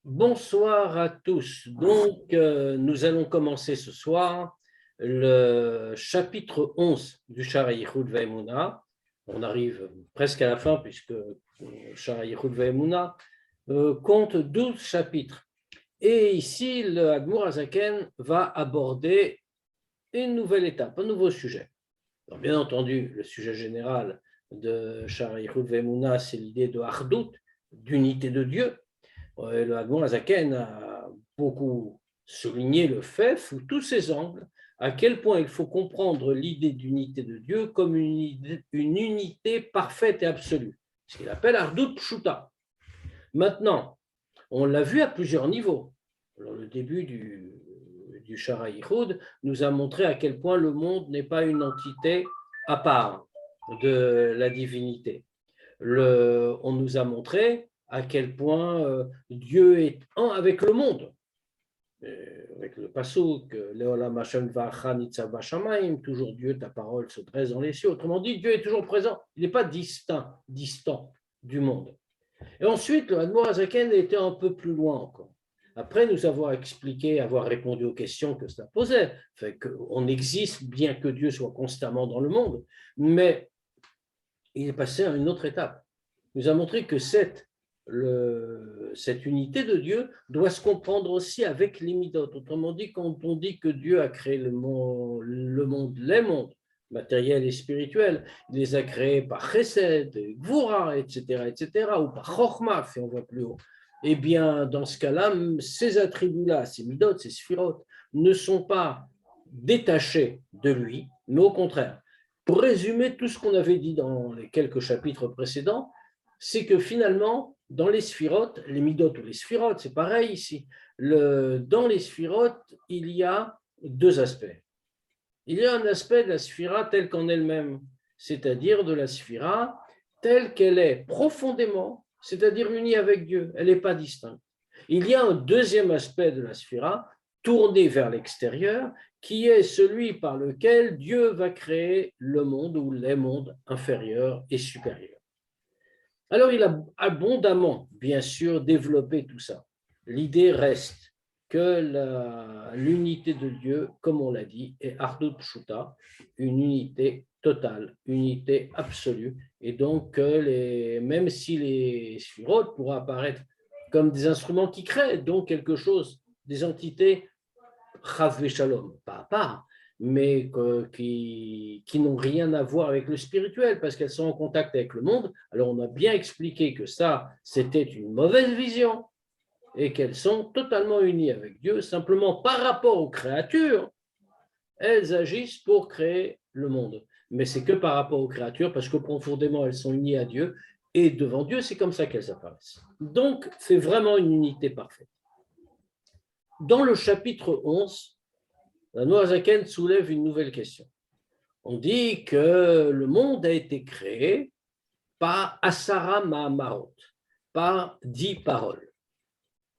Bonsoir à tous. Nous allons commencer ce soir le chapitre 11 du Shara Yichud Ve'emunah. On arrive presque à la fin puisque le Shara Yichud Ve'emunah compte 12 chapitres. Et ici, le Admour Azaken va aborder une nouvelle étape, un nouveau sujet. Alors, bien entendu, le sujet général de Shara Yichud Ve'emunah, c'est l'idée de Achdout, d'unité de Dieu. Le Admon Azaken a beaucoup souligné le fait, sous tous ses angles, à quel point il faut comprendre l'idée d'unité de Dieu comme une unité parfaite et absolue, ce qu'il appelle Ardout Pshuta. Maintenant, on l'a vu à plusieurs niveaux. Alors, le début du Shara Yichud nous a montré à quel point le monde n'est pas une entité à part de la divinité. On nous a montré à quel point Dieu est un avec le monde. Avec le passouk, Leolam Hashem va'acha nitzav b'shamayim, toujours Dieu, ta parole se dresse dans les cieux. Autrement dit, Dieu est toujours présent. Il n'est pas distant du monde. Et ensuite, le Admor Azaken était un peu plus loin encore. Après nous avoir expliqué, avoir répondu aux questions que cela posait, fait qu'on existe bien que Dieu soit constamment dans le monde, mais il est passé à une autre étape. Il nous a montré que cette unité de Dieu doit se comprendre aussi avec les midot. Autrement dit, quand on dit que Dieu a créé les mondes, les mondes matériels et spirituels, il les a créés par Chesed, Gvura, etc., ou par Chochma, si on voit plus haut. Eh bien, dans ce cas-là, ces attributs-là, ces midot, ces sphirot, ne sont pas détachés de lui, mais au contraire. Pour résumer tout ce qu'on avait dit dans les quelques chapitres précédents, c'est que finalement, dans les sphirotes, les midot ou les sphirotes, c'est pareil ici, dans les sphirotes, il y a deux aspects. Il y a un aspect de la sphira telle qu'en elle-même, c'est-à-dire de la sphira telle qu'elle est profondément, c'est-à-dire unie avec Dieu, elle n'est pas distincte. Il y a un deuxième aspect de la sphira, tourné vers l'extérieur, qui est celui par lequel Dieu va créer le monde ou les mondes inférieurs et supérieurs. Alors, il a abondamment, bien sûr, développé tout ça. L'idée reste que l'unité de Dieu, comme on l'a dit, est Ardut Pshuta, une unité totale, unité absolue. Et donc, même si les sphirotes pourraient apparaître comme des instruments qui créent, donc quelque chose, des entités, Chav Shalom, pas à part, mais qui n'ont rien à voir avec le spirituel parce qu'elles sont en contact avec le monde. Alors on a bien expliqué que ça, c'était une mauvaise vision et qu'elles sont totalement unies avec Dieu, simplement par rapport aux créatures, elles agissent pour créer le monde. Mais c'est que par rapport aux créatures parce que profondément elles sont unies à Dieu et devant Dieu, c'est comme ça qu'elles apparaissent. Donc c'est vraiment une unité parfaite. Dans le chapitre 11, la Noazaken soulève une nouvelle question. On dit que le monde a été créé par Asara Mahamarot, par 10 paroles.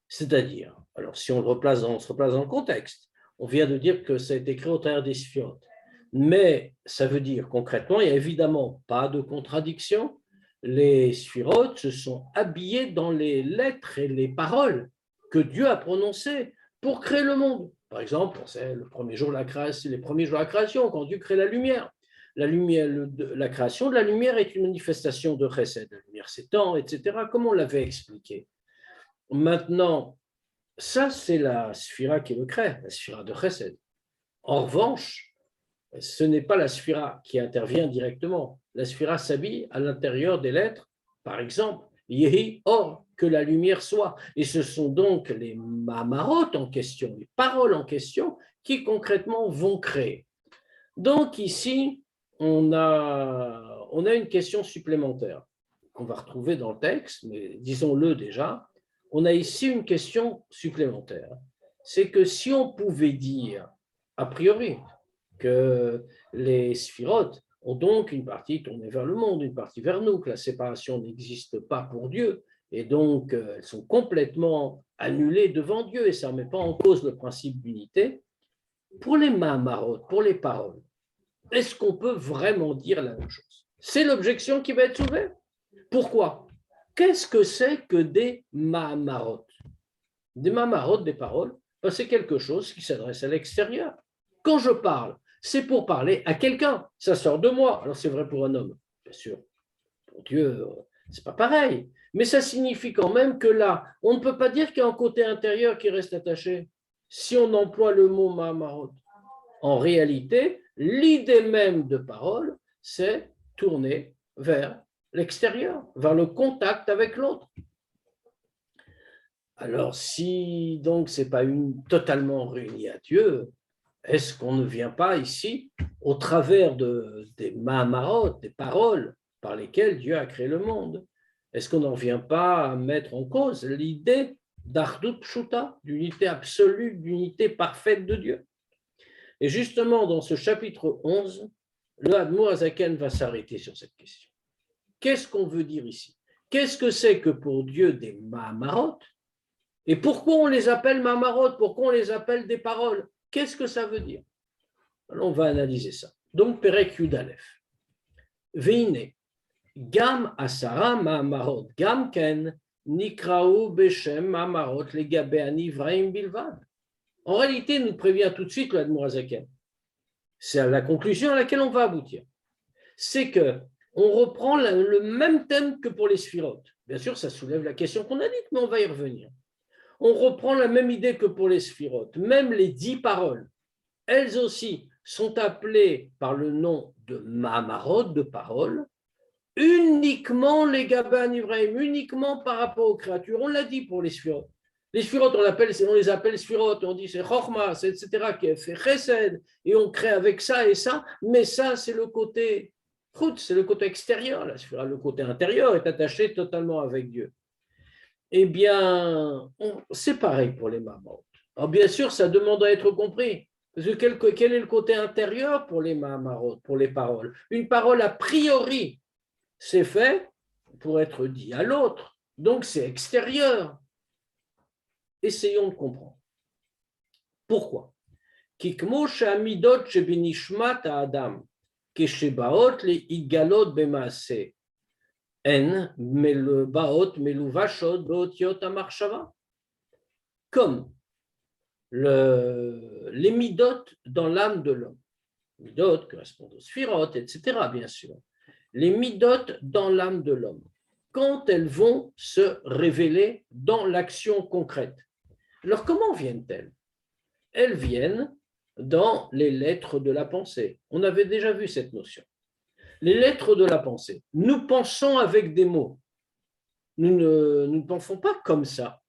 C'est-à-dire, alors si on se replace dans le contexte, on vient de dire que ça a été créé au travers des sphirotes. Mais ça veut dire concrètement, il n'y a évidemment pas de contradiction. Les sphirotes se sont habillés dans les lettres et les paroles que Dieu a prononcées pour créer le monde. Par exemple, c'est le premier jour de la création, les premiers jours de la création, quand Dieu crée la lumière. La création de la lumière est une manifestation de Chesed. La lumière s'étend, etc., comme on l'avait expliqué. Maintenant, ça, c'est la sphira qui le crée, la sphira de Chesed. En revanche, ce n'est pas la sphira qui intervient directement. La sphira s'habille à l'intérieur des lettres, par exemple, Yehi Or, que la lumière soit. Et ce sont donc les mamarot en question, les paroles en question, qui concrètement vont créer. Donc ici, on a une question supplémentaire qu'on va retrouver dans le texte, mais disons-le déjà, on a ici une question supplémentaire. C'est que si on pouvait dire, a priori, que les sphirotes ont donc une partie tournée vers le monde, une partie vers nous, que la séparation n'existe pas pour Dieu, et donc elles sont complètement annulées devant Dieu, et ça ne met pas en cause le principe d'unité. Pour les mahamarot, pour les paroles, est-ce qu'on peut vraiment dire la même chose? C'est l'objection qui va être soulevée. Pourquoi? Qu'est-ce que c'est que des mahamarot? Des mamarot, des paroles, ben, c'est quelque chose qui s'adresse à l'extérieur. Quand je parle, c'est pour parler à quelqu'un. Ça sort de moi. Alors c'est vrai pour un homme, bien sûr. Pour Dieu, c'est pas pareil. Mais ça signifie quand même que là, on ne peut pas dire qu'il y a un côté intérieur qui reste attaché. Si on emploie le mot mamarot, en réalité, l'idée même de parole, c'est tourner vers l'extérieur, vers le contact avec l'autre. Alors, si donc ce n'est pas totalement réuni à Dieu, est-ce qu'on ne vient pas ici, au travers des mahamarot, des paroles par lesquelles Dieu a créé le monde, est-ce qu'on n'en vient pas à mettre en cause l'idée d'Ardut Pshuta, d'unité absolue, d'unité parfaite de Dieu? Et justement, dans ce chapitre 11, le Admour Azaken va s'arrêter sur cette question. Qu'est-ce qu'on veut dire ici? Qu'est-ce que c'est que pour Dieu des mahamarot? Et pourquoi on les appelle mahamarot? Pourquoi on les appelle des paroles? Qu'est-ce que ça veut dire? Alors, on va analyser ça. Donc, Perek Yudalef. Veine, Gam Asara Mahamarot, Gam Ken, Nikraou Beshem Mahamarot, les Gabéani Vraim Bilvad. En réalité, nous prévient tout de suite le Admour Azaken. C'est la conclusion à laquelle on va aboutir. C'est que on reprend le même thème que pour les sphirotes. Bien sûr, ça soulève la question qu'on a dite, mais on va y revenir. On reprend la même idée que pour les sphirotes. Même les 10 paroles, elles aussi sont appelées par le nom de Mahamarot, de paroles, uniquement les Gaban Ibrahim, uniquement par rapport aux créatures. On l'a dit pour les sphirotes. Les sphirotes, on les appelle sphirotes, on dit c'est Chochma, etc., qui a fait Chesed, et on crée avec ça et ça, mais ça, c'est le côté Chut, c'est le côté extérieur. La sphira, le côté intérieur est attaché totalement avec Dieu. Eh bien, c'est pareil pour les Mahamot. Alors, bien sûr, ça demande à être compris. Parce que quel est le côté intérieur pour les Mahamarot, pour les paroles? Une parole, a priori, c'est fait pour être dit à l'autre. Donc, c'est extérieur. Essayons de comprendre. Pourquoi? Kikmo she'amidot shebenishmat ha'adam keshebaot le'igalot b'maaseh en baot meluvashot beotiot ha'marshava. Comme les midot dans l'âme de l'homme. Midot correspondent aux sphirotes, etc., bien sûr. Les midot dans l'âme de l'homme, quand elles vont se révéler dans l'action concrète. Alors, comment viennent-elles? Elles viennent dans les lettres de la pensée. On avait déjà vu cette notion. Les lettres de la pensée. Nous pensons avec des mots. Nous ne pensons pas comme ça.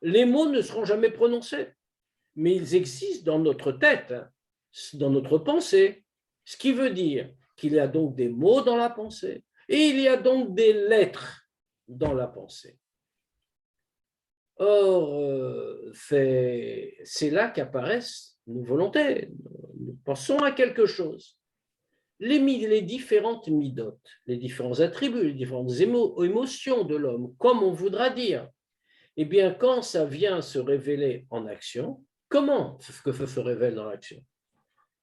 Les mots ne seront jamais prononcés, mais ils existent dans notre tête, dans notre pensée. Ce qui veut dire qu'il y a donc des mots dans la pensée et il y a donc des lettres dans la pensée. Or, c'est là qu'apparaissent nos volontés. Nous pensons à quelque chose. Les différentes midotes, les différents attributs, les différentes émotions de l'homme, comme on voudra dire, eh bien, quand ça vient se révéler en action, comment que ça se révèle dans l'action?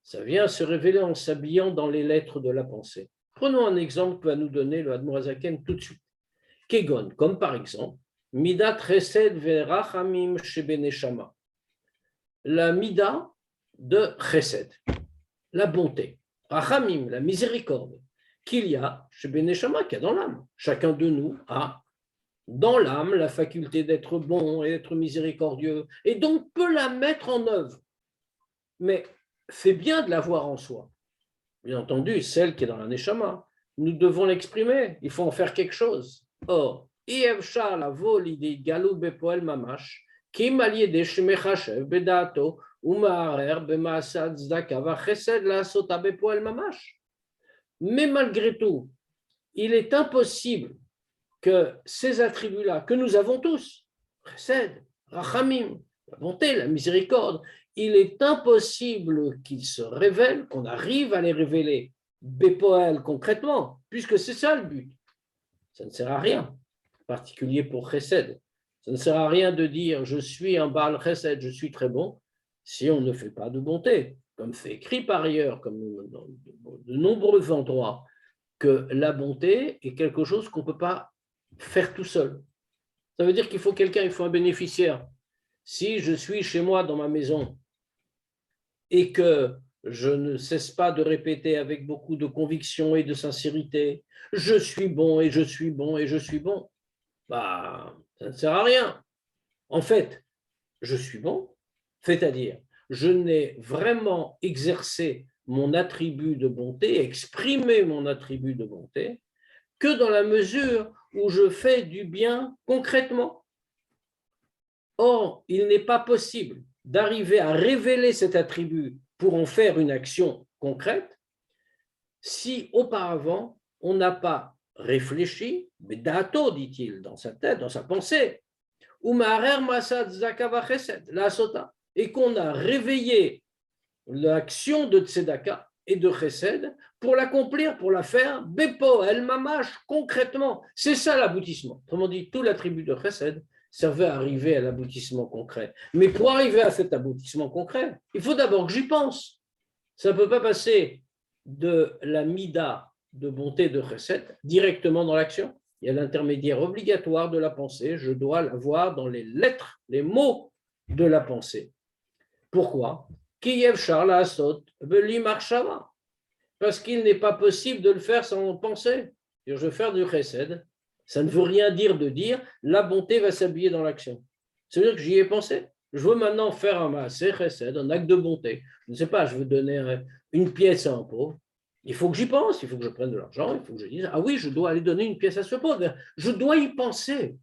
Ça vient se révéler en s'habillant dans les lettres de la pensée. Prenons un exemple que va nous donner le Admour Azaken tout de suite. Kegon, comme par exemple, Midat Chesed Verachamim Shebeneshama. La Mida de Chesed, la bonté. Rachamim, la miséricorde, qu'il y a chez Beneshama, qu'il y a dans l'âme. Chacun de nous a dans l'âme la faculté d'être bon et d'être miséricordieux, et donc peut la mettre en œuvre. Mais c'est bien de l'avoir en soi. Bien entendu, celle qui est dans la Neshama, nous devons l'exprimer, il faut en faire quelque chose. Or, Ievcha la l'idée galou bepoel mamash, qui m'allié des shemechashev bedato, mais malgré tout, il est impossible que ces attributs-là, que nous avons tous, chesed, rachamim, la bonté, la miséricorde, il est impossible qu'ils se révèlent, qu'on arrive à les révéler, bepoel concrètement, puisque c'est ça le but. Ça ne sert à rien, en particulier pour chesed. Ça ne sert à rien de dire je suis un Baal chesed, je suis très bon, si on ne fait pas de bonté, comme c'est écrit par ailleurs, comme dans de nombreux endroits, que la bonté est quelque chose qu'on ne peut pas faire tout seul. Ça veut dire qu'il faut quelqu'un, il faut un bénéficiaire. Si je suis chez moi dans ma maison et que je ne cesse pas de répéter avec beaucoup de conviction et de sincérité, je suis bon et je suis bon et je suis bon, bah, ça ne sert à rien. En fait, je suis bon, c'est-à-dire, je n'ai vraiment exercé mon attribut de bonté, exprimé mon attribut de bonté, que dans la mesure où je fais du bien concrètement. Or, il n'est pas possible d'arriver à révéler cet attribut pour en faire une action concrète si auparavant on n'a pas réfléchi, mais dato, dit-il, dans sa tête, dans sa pensée, et qu'on a réveillé l'action de tzedaka et de chesed pour l'accomplir, pour la faire, bepo, el mamash, concrètement. C'est ça l'aboutissement. Autrement dit, tout l'attribut de chesed servait à arriver à l'aboutissement concret. Mais pour arriver à cet aboutissement concret, il faut d'abord que j'y pense. Ça ne peut pas passer de la mida de bonté de chesed directement dans l'action. Il y a l'intermédiaire obligatoire de la pensée. Je dois l'avoir dans les lettres, les mots de la pensée. Pourquoi? Parce qu'il n'est pas possible de le faire sans penser. Je veux faire du chesed. Ça ne veut rien dire de dire la bonté va s'habiller dans l'action. Ça veut dire que j'y ai pensé. Je veux maintenant faire un maaseh chesed, un acte de bonté. Je ne sais pas, je veux donner une pièce à un pauvre. Il faut que j'y pense, il faut que je prenne de l'argent, il faut que je dise, ah oui, je dois aller donner une pièce à ce pauvre. Je dois y penser.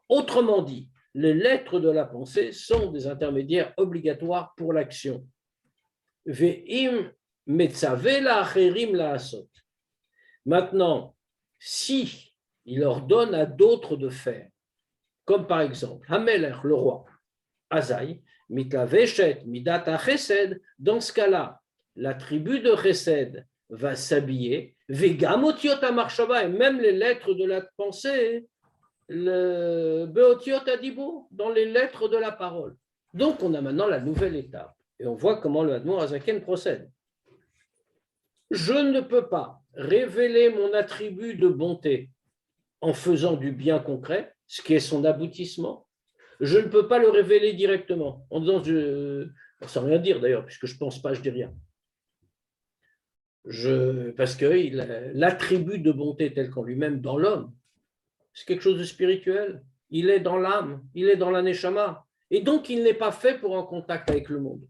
Autrement dit, les lettres de la pensée sont des intermédiaires obligatoires pour l'action. Ve'im metzaveh acherim la'asot. Maintenant, si il ordonne à d'autres de faire, comme par exemple, Hamelech, le roi, Azaï, mitlaveshet, midat chesed, dans ce cas-là, la tribu de chesed va s'habiller, vegamotiot marshava, et même les lettres de la pensée, le beotiot adibo, dans les lettres de la parole. Donc, on a maintenant la nouvelle étape, et on voit comment le Admor Azaken procède. Je ne peux pas révéler mon attribut de bonté en faisant du bien concret, ce qui est son aboutissement. Je ne peux pas le révéler directement, en disant, sans rien dire d'ailleurs, puisque je ne pense pas, je ne dis rien. Parce que l'attribut de bonté tel qu'en lui-même dans l'homme, c'est quelque chose de spirituel. Il est dans l'âme, il est dans la neshama. Et donc, il n'est pas fait pour un contact avec le monde.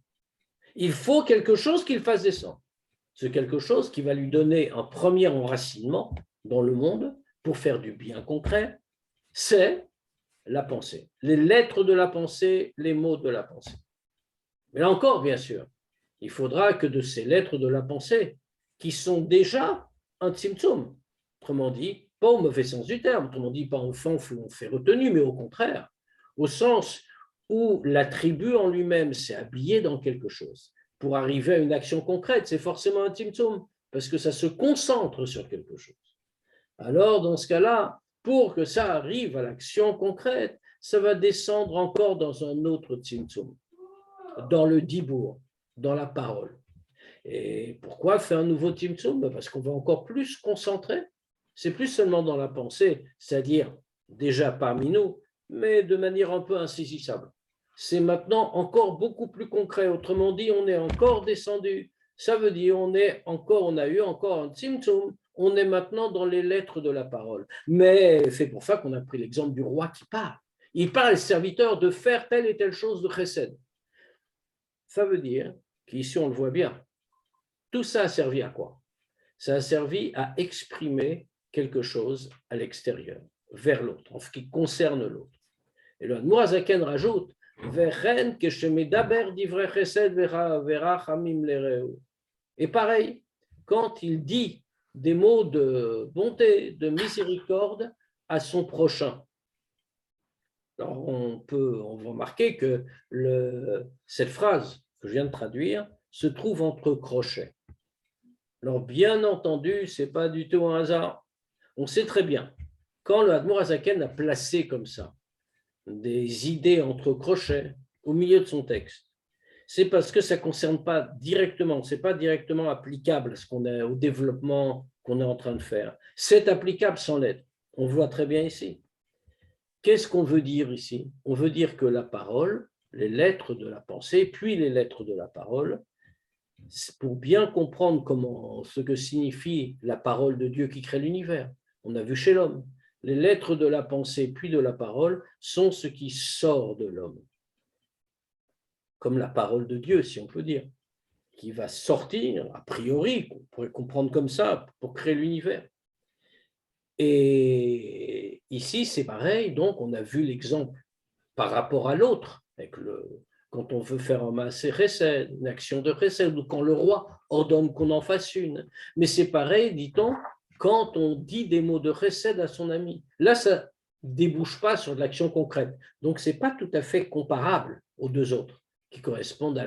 Il faut quelque chose qu'il fasse descendre. C'est quelque chose qui va lui donner un premier enracinement dans le monde pour faire du bien concret. C'est la pensée. Les lettres de la pensée, les mots de la pensée. Mais là encore, bien sûr, il faudra que de ces lettres de la pensée, qui sont déjà un tzimtzum, autrement dit, pas au mauvais sens du terme, autrement dit, pas en fait retenu, mais au contraire, au sens où l'attribut en lui-même s'est habillé dans quelque chose. Pour arriver à une action concrète, c'est forcément un tzimtzum, parce que ça se concentre sur quelque chose. Alors, dans ce cas-là, pour que ça arrive à l'action concrète, ça va descendre encore dans un autre tzimtzum, dans le dibour, dans la parole. Et pourquoi faire un nouveau tzimtzum? Parce qu'on va encore plus se concentrer. C'est plus seulement dans la pensée, c'est-à-dire déjà parmi nous, mais de manière un peu insaisissable. C'est maintenant encore beaucoup plus concret. Autrement dit, on est encore descendu. Ça veut dire on a eu encore un tzimtzum. On est maintenant dans les lettres de la parole. Mais c'est pour ça qu'on a pris l'exemple du roi qui parle. Il parle, serviteur, de faire telle et telle chose de chesed. Ça veut dire qu'ici, on le voit bien. Tout ça a servi à quoi? Ça a servi à exprimer quelque chose à l'extérieur, vers l'autre, en ce qui concerne l'autre. Et le Admor Azaken rajoute et pareil, quand il dit des mots de bonté, de miséricorde à son prochain. Alors on va remarquer que cette phrase que je viens de traduire se trouve entre crochets. Alors bien entendu, ce n'est pas du tout un hasard. On sait très bien, quand le Admor Azaken a placé comme ça des idées entre crochets au milieu de son texte, c'est parce que ça ne concerne pas directement, ce n'est pas directement applicable à ce qu'on est, au développement qu'on est en train de faire. C'est applicable sans l'aide. On voit très bien ici. Qu'est-ce qu'on veut dire ici? On veut dire que la parole, les lettres de la pensée, puis les lettres de la parole, pour bien comprendre ce que signifie la parole de Dieu qui crée l'univers. On a vu chez l'homme. Les lettres de la pensée, puis de la parole, sont ce qui sort de l'homme. Comme la parole de Dieu, si on peut dire, qui va sortir, a priori, qu'on pourrait comprendre comme ça, pour créer l'univers. Et ici, c'est pareil, donc on a vu l'exemple par rapport à l'autre, quand on veut faire un maasé chesed, une action de chesed, ou quand le roi ordonne qu'on en fasse une. Mais c'est pareil, dit-on, quand on dit des mots de chesed à son ami. Là, ça ne débouche pas sur de l'action concrète. Donc, ce n'est pas tout à fait comparable aux deux autres, qui correspondent à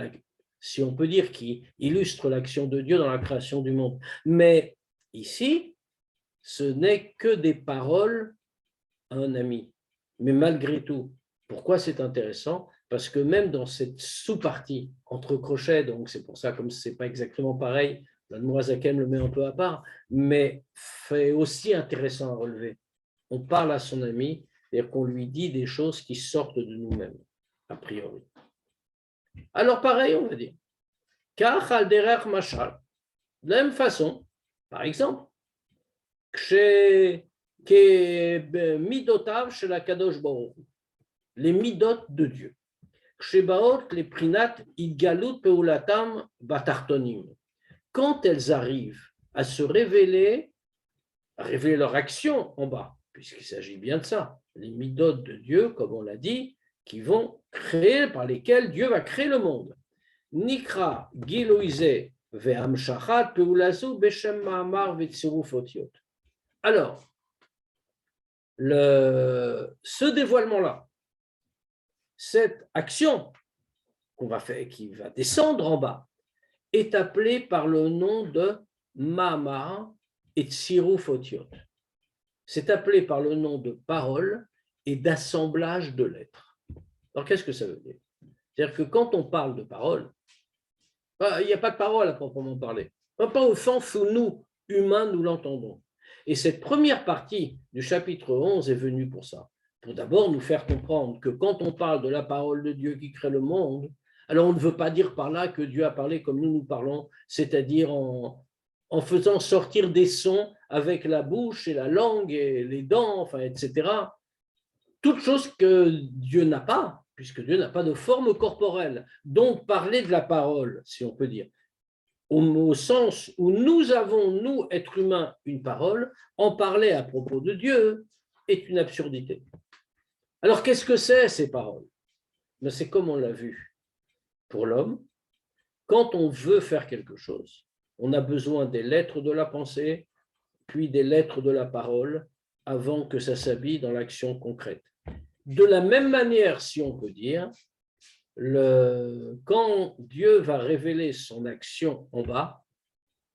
si on peut dire, qui illustrent l'action de Dieu dans la création du monde. Mais ici, ce n'est que des paroles à un ami. Mais malgré tout, pourquoi c'est intéressant? Parce que même dans cette sous-partie, entre crochets, donc c'est pour ça, comme ce n'est pas exactement pareil, l'Admorazaken le met un peu à part, mais c'est aussi intéressant à relever. On parle à son ami, c'est-à-dire qu'on lui dit des choses qui sortent de nous-mêmes, a priori. Alors pareil, on va dire, Kach al derech mashal, de la même façon, par exemple, midotav chez la Kadosh Baruch Hu, les midot de Dieu. Shebaot les prinat idgalut peulatam batartonim. Quand elles arrivent à se révéler, à révéler leur action en bas, puisqu'il s'agit bien de ça, les midot de Dieu, comme on l'a dit, qui vont créer, par lesquels Dieu va créer le monde. Nikra giloise ve'amshachat peulazu beshem ma'amar ve'tziruf otiot. Alors, ce dévoilement-là, cette action qu'on va faire, qui va descendre en bas, est appelée par le nom de Ma'amar et Tziruf Otiot. C'est appelé par le nom de parole et d'assemblage de lettres. Alors, qu'est-ce que ça veut dire? C'est-à-dire que quand on parle de parole, il n'y a pas de parole à proprement parler. Pas au sens où nous, humains, nous l'entendons. Et cette première partie du chapitre 11 est venue pour ça. Pour d'abord nous faire comprendre que quand on parle de la parole de Dieu qui crée le monde, alors on ne veut pas dire par là que Dieu a parlé comme nous parlons, c'est-à-dire en faisant sortir des sons avec la bouche et la langue et les dents, enfin, etc. Toutes choses que Dieu n'a pas, puisque Dieu n'a pas de forme corporelle. Donc parler de la parole, si on peut dire, au sens où nous avons, nous, êtres humains, une parole, en parler à propos de Dieu est une absurdité. Alors, qu'est-ce que c'est ces paroles? Ben, c'est comme on l'a vu pour l'homme. Quand on veut faire quelque chose, on a besoin des lettres de la pensée, puis des lettres de la parole, avant que ça s'habille dans l'action concrète. De la même manière, si on peut dire, quand Dieu va révéler son action en bas,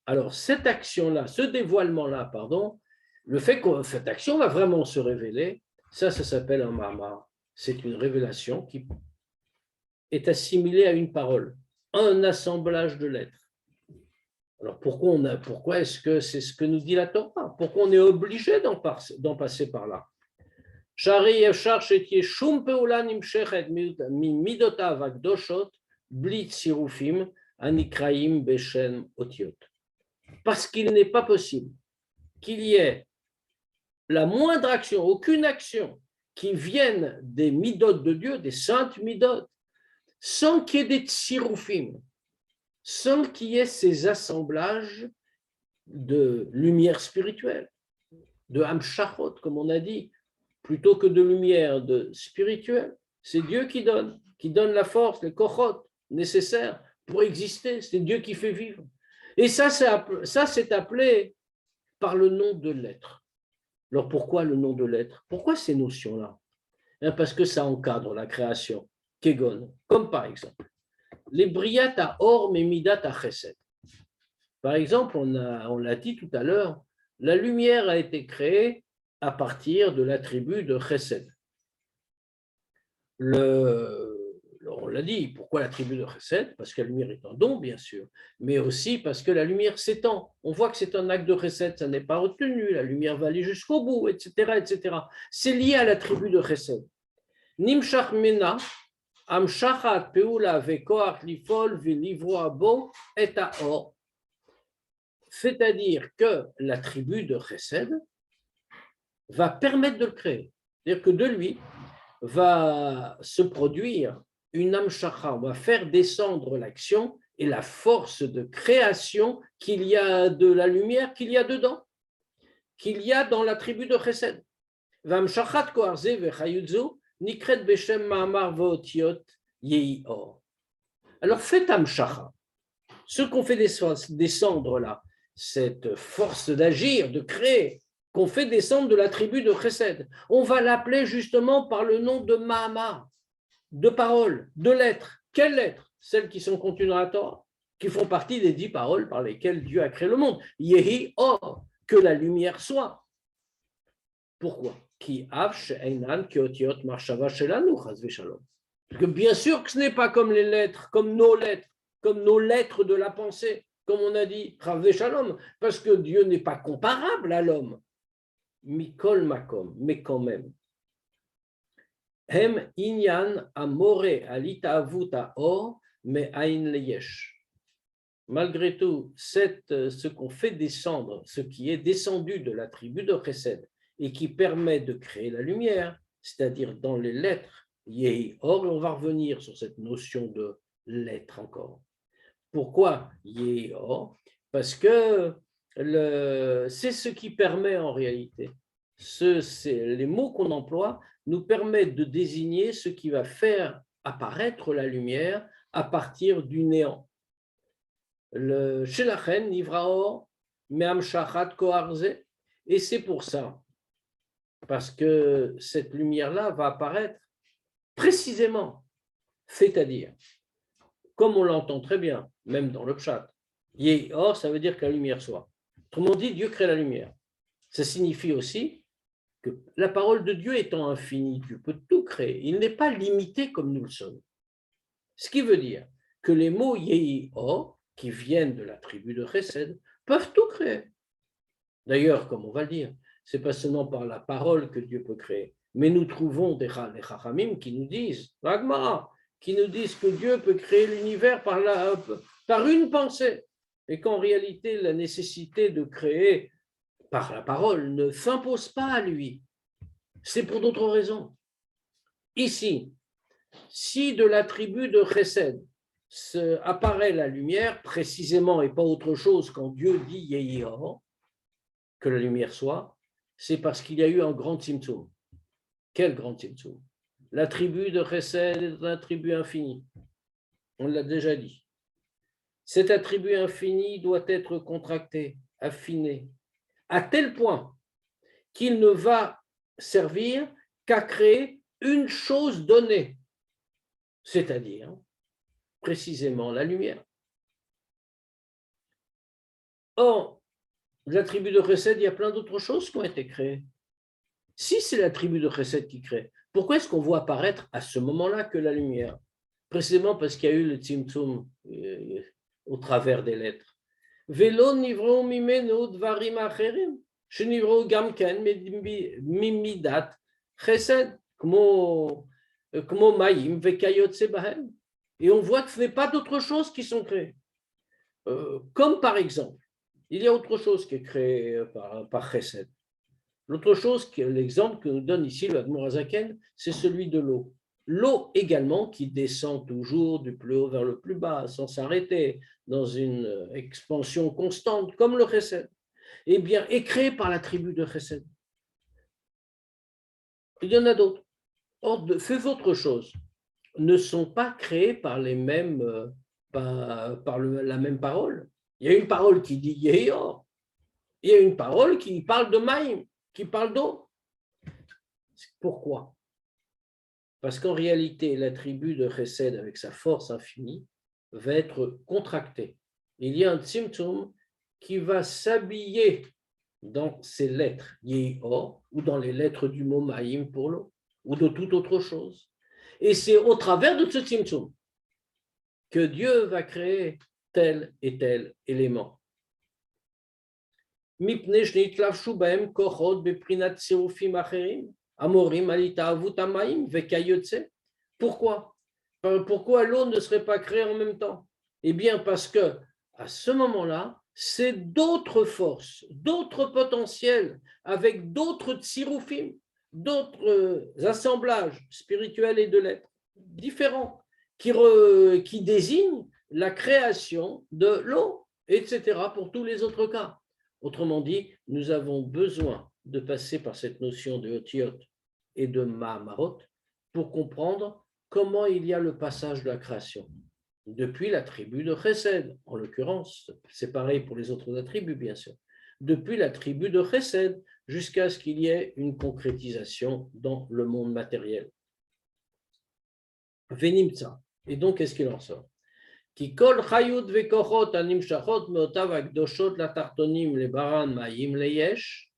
alors cette action-là, ce dévoilement-là, pardon, le fait que cette action va vraiment se révéler, ça s'appelle un ma'amar. C'est une révélation qui est assimilée à une parole, un assemblage de lettres. Alors pourquoi est-ce que c'est ce que nous dit la Torah? Pourquoi on est obligé d'en passer par là? Parce qu'il n'est pas possible qu'il y ait la moindre action, aucune action qui vienne des midot de Dieu, des saintes midot, sans qu'il y ait des tsirufim, sans qu'il y ait ces assemblages de lumière spirituelle, de hamshachot, comme on a dit, plutôt que de lumière spirituelle. C'est Dieu qui donne la force, les kochot nécessaires pour exister. C'est Dieu qui fait vivre. Et ça c'est appelé par le nom de l'être. Alors pourquoi le nom de l'être? Pourquoi ces notions-là? Parce que ça encadre la création, Kegon, comme par exemple, les briyat à or mais midat à chesed. Par exemple, on l'a dit tout à l'heure, la lumière a été créée à partir de l'attribut de chesed. On l'a dit, pourquoi l'attribut de chesed? Parce que la lumière est un don, bien sûr, mais aussi parce que la lumière s'étend. On voit que c'est un acte de chesed, ça n'est pas retenu, la lumière va aller jusqu'au bout, etc., etc. C'est lié à l'attribut de chesed. Nimshach mena, Amshachat peula vekoach lifol vilivroa bo et haor. C'est-à-dire que la tribu de Chesed va permettre de le créer. C'est-à-dire que de lui va se produire une amshacha, on va faire descendre l'action et la force de création qu'il y a de la lumière, qu'il y a dedans, qu'il y a dans la tribu de Chesed. Vamshachat koarze vechayudzu nikret beshem ma'amar votiot yehi or. Alors faites amshacha. Ce qu'on fait descendre là, cette force d'agir, de créer, qu'on fait descendre de la tribu de Chesed, on va l'appeler justement par le nom de Mahamar, de paroles, de lettres. Quelles lettres? Celles qui sont contenues dans la Torah, qui font partie des 10 paroles par lesquelles Dieu a créé le monde. Yehi or, que la lumière soit. Pourquoi? Parce que bien sûr que ce n'est pas comme les lettres, comme nos lettres de la pensée, comme on a dit, parce que Dieu n'est pas comparable à l'homme. Mikol makom, mais quand même. Hem inyan amore alita avuta or, mais ain leyesh. Malgré tout, ce qu'on fait descendre, ce qui est descendu de la tribu de Chesed et qui permet de créer la lumière, c'est-à-dire dans les lettres, yehi or, on va revenir sur cette notion de lettres encore. Pourquoi yehi or? Parce que c'est ce qui permet en réalité, les mots qu'on emploie nous permettent de désigner ce qui va faire apparaître la lumière à partir du néant. Le Shelachen Nivraor Meamshachat Koarze, et c'est pour ça, parce que cette lumière-là va apparaître précisément, c'est-à-dire, comme on l'entend très bien, même dans le Pshat, Yehi-or, ça veut dire que la lumière soit. Autrement dit, Dieu crée la lumière. Ça signifie aussi que la parole de Dieu étant infinie, Dieu peut tout créer. Il n'est pas limité comme nous le sommes. Ce qui veut dire que les mots Yehi-or, qui viennent de la tribu de Chesed, peuvent tout créer. D'ailleurs, comme on va le dire, ce n'est pas seulement par la parole que Dieu peut créer, mais nous trouvons des Chachamim qui nous disent, qui nous disent que Dieu peut créer l'univers par une pensée, et qu'en réalité, la nécessité de créer par la parole ne s'impose pas à lui. C'est pour d'autres raisons. Ici, si de la tribu de Chesed apparaît la lumière, précisément et pas autre chose quand Dieu dit Yehi or, que la lumière soit, c'est parce qu'il y a eu un grand tzimtzum. Quel grand tzimtzum? La tribu de Chesed est un attribut infini. On l'a déjà dit. Cet attribut infini doit être contracté, affiné, à tel point qu'il ne va servir qu'à créer une chose donnée, c'est-à-dire précisément la lumière. Or, la tribu de Chesed, il y a plein d'autres choses qui ont été créées. Si c'est la tribu de Chesed qui crée, pourquoi est-ce qu'on voit apparaître à ce moment-là que la lumière? Précisément parce qu'il y a eu le tzimtzum au travers des lettres. Velo nivro mimenu dvarim acherim, shenivro gamken mimidat Chesed, kmo mayim vekayotse bahem. Et on voit que ce n'est pas d'autre chose qui sont créées. Comme par exemple, il y a autre chose qui est créée par Chesed. L'autre chose, l'exemple que nous donne ici le Admor Hazaken, c'est celui de l'eau. L'eau également qui descend toujours du plus haut vers le plus bas, sans s'arrêter, dans une expansion constante, comme le Chesed, eh bien, est créée par la tribu de Chesed. Il y en a d'autres. Or, ces autres choses ne sont pas créées par les mêmes, la même parole. Il y a une parole qui dit Yehi or. Il y a une parole qui parle de Maïm, qui parle d'eau. Pourquoi? Parce qu'en réalité, la tribu de Chesed, avec sa force infinie, va être contractée. Il y a un tzimtzum qui va s'habiller dans ces lettres, Yehi or, ou dans les lettres du mot Maïm pour l'eau, ou de toute autre chose. Et c'est au travers de ce tzimtzum que Dieu va créer tel et tel élément. Pourquoi? Pourquoi l'eau ne serait pas créée en même temps? Eh bien, parce que à ce moment-là, c'est d'autres forces, d'autres potentiels, avec d'autres tsiroufim, d'autres assemblages spirituels et de l'être différents, qui désignent la création de l'eau, etc., pour tous les autres cas. Autrement dit, nous avons besoin de passer par cette notion de Otiot et de Mahamarot pour comprendre comment il y a le passage de la création. Depuis la tribu de Chesed, en l'occurrence, c'est pareil pour les autres attributs, bien sûr, depuis la tribu de Chesed jusqu'à ce qu'il y ait une concrétisation dans le monde matériel. Venimtsa. Et donc, qu'est-ce qu'il en sort? Ki kol chayut vekochot animshachot meotav akdoshot la tartonim le baran maim le yesh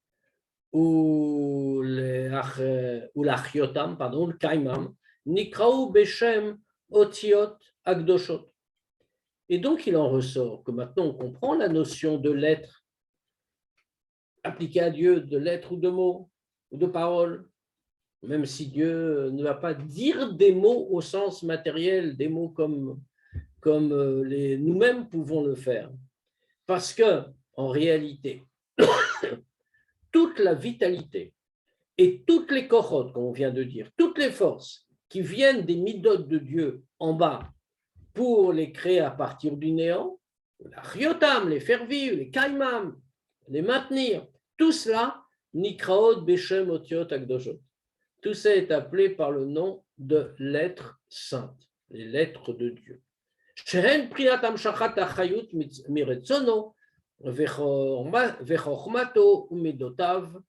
ou l'achiotam, pardon, le kaimam, nikraou beshem otiot akdoshot. Et donc, il en ressort que maintenant, on comprend la notion de l'être appliquée à Dieu, de l'être ou de mots, ou de paroles, même si Dieu ne va pas dire des mots au sens matériel, des mots comme nous-mêmes pouvons le faire. Parce que, en réalité, toute la vitalité et toutes les kochot, comme on vient de dire, toutes les forces qui viennent des midot de Dieu en bas pour les créer à partir du néant, la chiotam, les faire vivre, les kaimam, les maintenir, tout cela, nikraot beshem otiot akdoshot. Tout ça est appelé par le nom de lettres saintes, les lettres de Dieu. Shehen priatam shachat achayut miretzono vechormato umidotav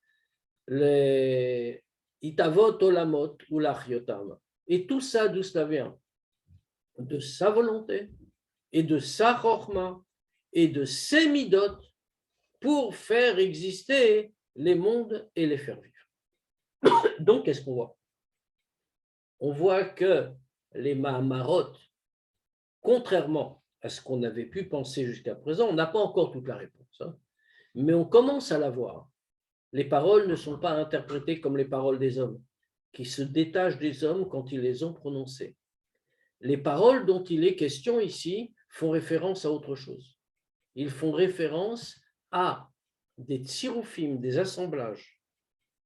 le itavot olamot ou la chiotam. Et tout ça, d'où cela vient? De sa volonté et de sa chorma et de ses midot pour faire exister les mondes et les faire vivre. Donc, qu'est-ce qu'on voit? On voit que les Mahamarot, contrairement à ce qu'on avait pu penser jusqu'à présent, on n'a pas encore toute la réponse, hein, mais on commence à la voir. Les paroles ne sont pas interprétées comme les paroles des hommes, qui se détachent des hommes quand ils les ont prononcées. Les paroles dont il est question ici font référence à autre chose. Ils font référence à des tsiroufim, des assemblages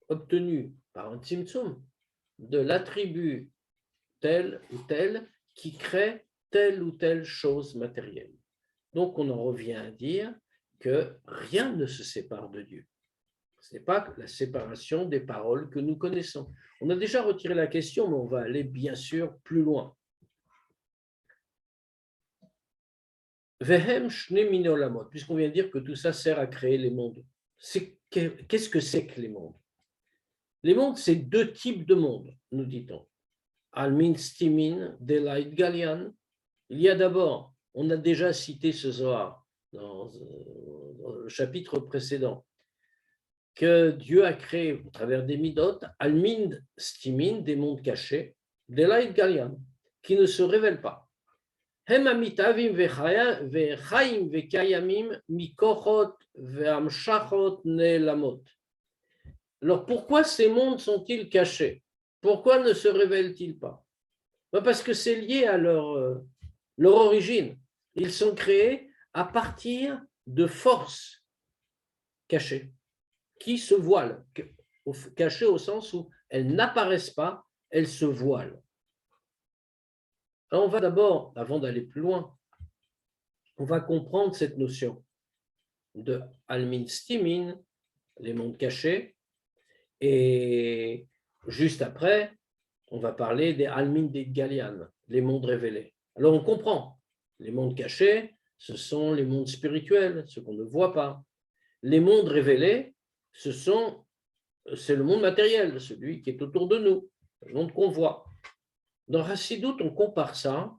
obtenus par un tzimtzum de l'attribut tel ou tel qui crée telle ou telle chose matérielle. Donc on en revient à dire que rien ne se sépare de Dieu. Ce n'est pas la séparation des paroles que nous connaissons. On a déjà retiré la question, mais on va aller bien sûr plus loin. Vehem shne mine olamot, puisqu'on vient de dire que tout ça sert à créer les mondes. Qu'est-ce que c'est que les mondes? Les mondes, c'est deux types de mondes, nous dit-on. Almin stimin, delait galian. Il y a d'abord, on a déjà cité ce Zohar dans le chapitre précédent, que Dieu a créé au travers des midot, almin stimin, des mondes cachés, delait galian, qui ne se révèlent pas. Hem amitavim vechaim vekayamim mikochot veamshachot nelamot. Alors pourquoi ces mondes sont-ils cachés? Pourquoi ne se révèlent-ils pas? Parce que c'est lié à leur origine. Ils sont créés à partir de forces cachées, qui se voilent, cachées au sens où elles n'apparaissent pas, elles se voilent. Alors on va d'abord, avant d'aller plus loin, on va comprendre cette notion de Almin Stimin, les mondes cachés, et juste après, on va parler des Almin des Galian, les mondes révélés. Alors on comprend, les mondes cachés, ce sont les mondes spirituels, ceux qu'on ne voit pas. Les mondes révélés, c'est le monde matériel, celui qui est autour de nous, le monde qu'on voit. Dans Hasidut, on compare ça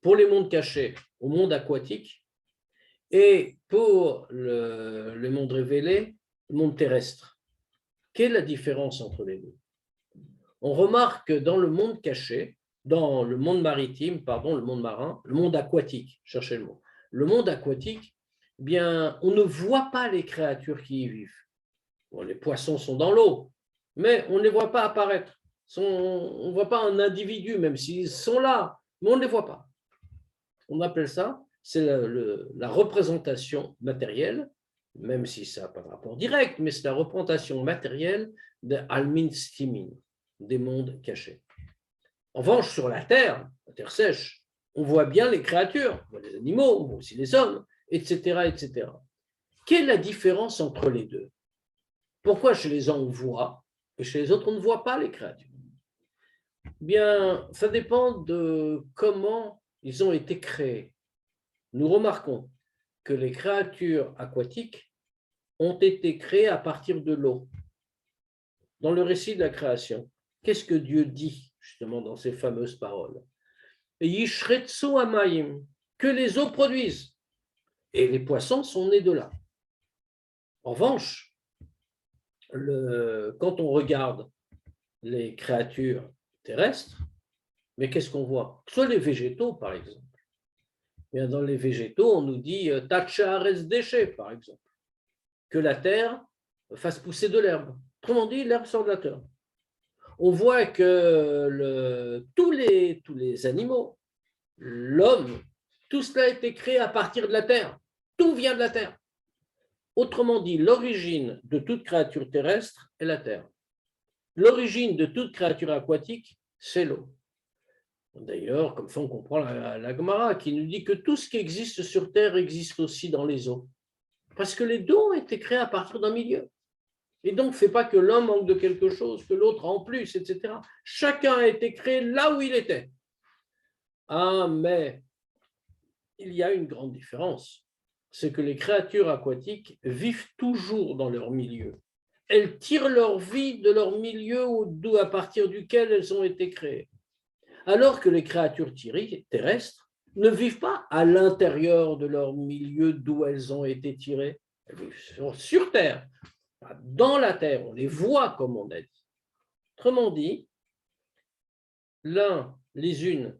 pour les mondes cachés au monde aquatique et pour le monde révélé, le monde terrestre. Quelle est la différence entre les deux? On remarque que dans le monde caché, dans le monde maritime, le monde marin, le monde aquatique, cherchez le mot. Le monde aquatique, eh bien, on ne voit pas les créatures qui y vivent. Bon, les poissons sont dans l'eau, mais on ne les voit pas apparaître. On ne voit pas un individu, même s'ils sont là, mais on ne les voit pas. On appelle ça, c'est la représentation matérielle, même si ça n'a pas de rapport direct, mais c'est la représentation matérielle de Almin Stimin, des mondes cachés. En revanche, sur la terre sèche, on voit bien les créatures, on voit les animaux, on voit aussi les hommes, etc., etc. Quelle est la différence entre les deux? Pourquoi chez les uns on voit et chez les autres on ne voit pas les créatures? Bien, ça dépend de comment ils ont été créés. Nous remarquons que les créatures aquatiques ont été créées à partir de l'eau. Dans le récit de la création, qu'est-ce que Dieu dit justement dans ces fameuses paroles? Yishretsu amayim, que les eaux produisent. Et les poissons sont nés de là. En revanche, quand on regarde les créatures terrestres, mais qu'est-ce qu'on voit? Soit les végétaux, par exemple. Bien, dans les végétaux, on nous dit Tachares déchet, par exemple, que la terre fasse pousser de l'herbe. Autrement dit, l'herbe sort de la terre. On voit que tous les animaux, l'homme, tout cela a été créé à partir de la terre. Tout vient de la terre. Autrement dit, l'origine de toute créature terrestre est la terre. L'origine de toute créature aquatique, c'est l'eau. D'ailleurs, comme ça, on comprend la Gemara qui nous dit que tout ce qui existe sur terre existe aussi dans les eaux. Parce que les deux ont été créés à partir d'un milieu. Et donc, ce n'est pas que l'un manque de quelque chose, que l'autre en plus, etc. Chacun a été créé là où il était. Ah, mais il y a une grande différence. C'est que les créatures aquatiques vivent toujours dans leur milieu. Elles tirent leur vie de leur milieu à partir duquel elles ont été créées. Alors que les créatures terrestres ne vivent pas à l'intérieur de leur milieu d'où elles ont été tirées. Elles vivent sur Terre, dans la Terre, on les voit comme on a dit. Autrement dit, les unes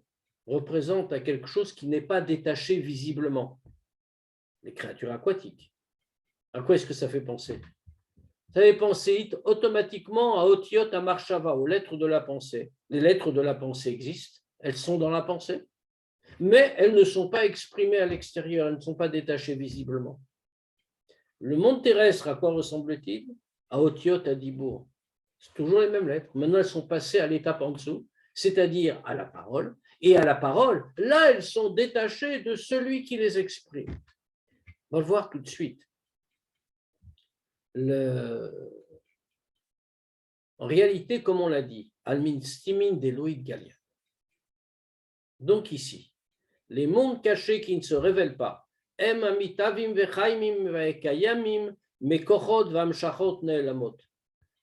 représentent à quelque chose qui n'est pas détaché visiblement, les créatures aquatiques. À quoi est-ce que ça fait penser? Ça fait penser automatiquement à Otiot, à Marshava, aux lettres de la pensée. Les lettres de la pensée existent, elles sont dans la pensée, mais elles ne sont pas exprimées à l'extérieur, elles ne sont pas détachées visiblement. Le monde terrestre, à quoi ressemble-t-il? À Otiot, à Dibour. C'est toujours les mêmes lettres. Maintenant, elles sont passées à l'étape en dessous, c'est-à-dire à la parole. Et à la parole, là, elles sont détachées de celui qui les exprime. On va le voir tout de suite. En réalité, comme on l'a dit, Almin Stimin d'Eloïd Galian. Donc ici, les mondes cachés qui ne se révèlent pas,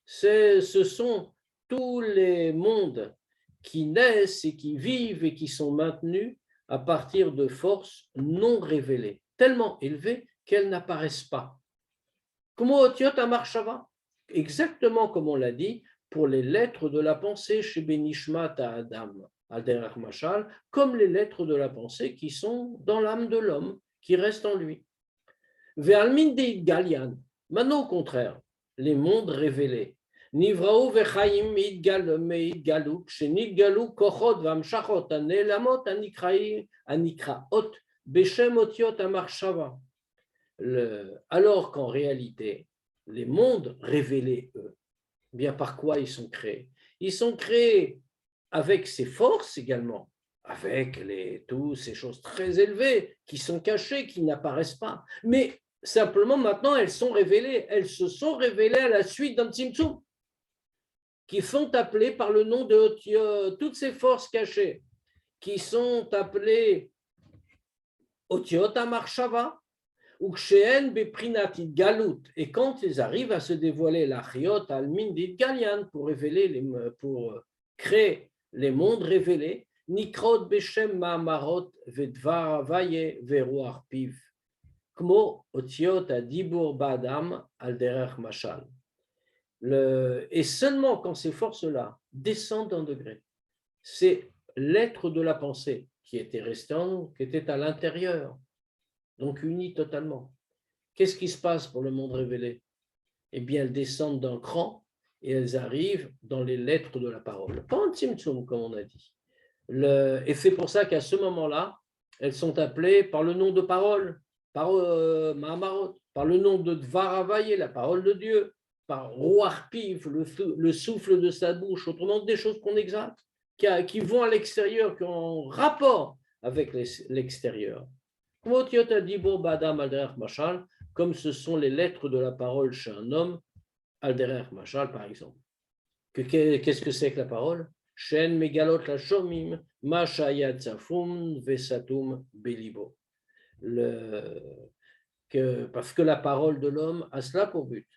ce sont tous les mondes qui naissent et qui vivent et qui sont maintenus à partir de forces non révélées, tellement élevées qu'elles n'apparaissent pas. Comment Otiot Amarshava? Exactement comme on l'a dit pour les lettres de la pensée chez Benishmat à Adam, Al-Derech Mashal, comme les lettres de la pensée qui sont dans l'âme de l'homme, qui restent en lui. Ve'almin deid Galian, maintenant au contraire, les mondes révélés. Nivrao ve'chaim meidgalu, shenidgalu kochot v'amshachot anelamot anikraot beshem otiot amarshava. Alors qu'en réalité, les mondes révélés, eux, bien par quoi ils sont créés? Ils sont créés avec ces forces également, avec tous ces choses très élevées qui sont cachées, qui n'apparaissent pas. Mais simplement maintenant, elles sont révélées. Elles se sont révélées à la suite d'un Tzimtzum, qui sont appelées par le nom de toutes ces forces cachées, qui sont appelées Otiot Amarshava, et quand ils arrivent à se dévoiler la Chiot Almin d'Idgalian pour créer les mondes révélés, Nikrot Beshem Ma'amarot Vedvar Avaye Veruach Piv, Kmo Otiot Adibur Badam Alderech Mashal. Et seulement quand ces forces-là descendent d'un degré, c'est l'être de la pensée qui était resté en nous, qui était à l'intérieur, donc unis totalement. Qu'est-ce qui se passe pour le monde révélé? Eh bien, elles descendent d'un cran et elles arrivent dans les lettres de la parole. Pas en Tzimtzum, comme on a dit. Et c'est pour ça qu'à ce moment-là, elles sont appelées par le nom de parole, par Mahamarot, par le nom de Dvar Havaye, la parole de Dieu, par Ruach Piv, le souffle de sa bouche, autrement des choses qu'on exalte, qui vont à l'extérieur, qui ont rapport avec l'extérieur. Comme ce sont les lettres de la parole chez un homme, Alderer Machal par exemple. Qu'est-ce que c'est que la parole? Shen megalot la shomim, mashayat safum vesatum belibo. Parce que la parole de l'homme a cela pour but,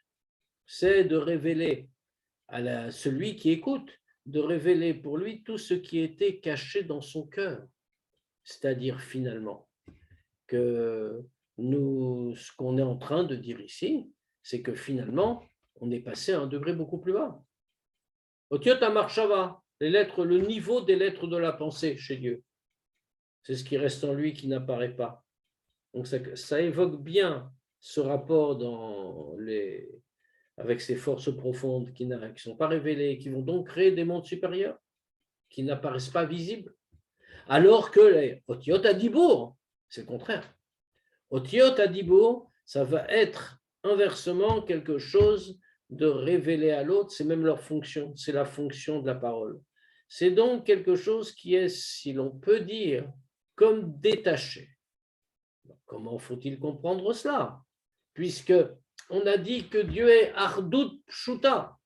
c'est de révéler à celui qui écoute, de révéler pour lui tout ce qui était caché dans son cœur. C'est-à-dire finalement que ce qu'on est en train de dire ici, c'est que finalement, on est passé à un degré beaucoup plus bas. Otiot Amarshava, les lettres, le niveau des lettres de la pensée chez Dieu. C'est ce qui reste en lui qui n'apparaît pas. Donc ça évoque bien ce rapport avec ces forces profondes qui ne sont pas révélées, qui vont donc créer des mondes supérieurs, qui n'apparaissent pas visibles. Alors que les Otiot Adibour, c'est le contraire. Otiot Adibour, ça va être inversement quelque chose de révéler à l'autre, c'est même leur fonction, c'est la fonction de la parole. C'est donc quelque chose qui est, si l'on peut dire, comme détaché. Comment faut-il comprendre cela? Puisque on a dit que Dieu est Ardut Pshuta.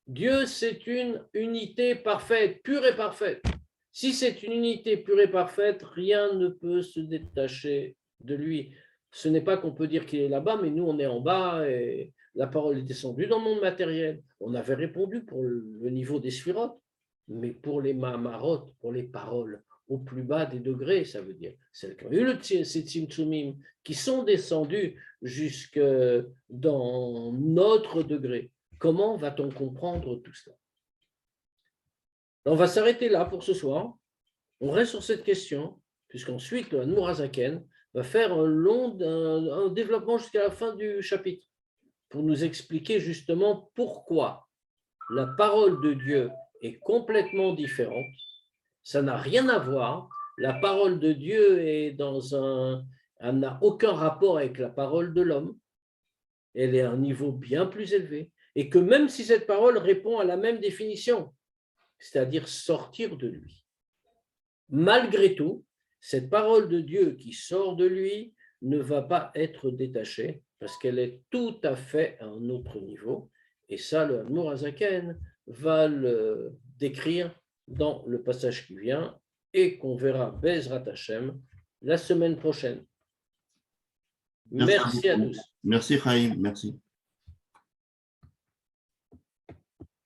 Dieu, c'est une unité parfaite, pure et parfaite. Si c'est une unité pure et parfaite, rien ne peut se détacher de lui. Ce n'est pas qu'on peut dire qu'il est là-bas, mais nous, on est en bas et la parole est descendue dans le monde matériel. On avait répondu pour le niveau des sphirotes, mais pour les mahamarot, pour les paroles, au plus bas des degrés, ça veut dire celles qui ont eu ces tzimtzumim, qui sont descendus jusque dans notre degré. Comment va-t-on comprendre tout cela? On va s'arrêter là pour ce soir. On reste sur cette question, puisqu'ensuite, le Admour Hazaken va faire un développement jusqu'à la fin du chapitre pour nous expliquer justement pourquoi la parole de Dieu est complètement différente. Ça n'a rien à voir. La parole de Dieu n'a aucun rapport avec la parole de l'homme. Elle est à un niveau bien plus élevé. Et que même si cette parole répond à la même définition, c'est-à-dire sortir de lui, malgré tout, cette parole de Dieu qui sort de lui ne va pas être détachée parce qu'elle est tout à fait à un autre niveau. Et ça, le Admour Hazaken va le décrire dans le passage qui vient et qu'on verra Bezrat Hashem la semaine prochaine. Merci à tous. Merci Chaim, merci.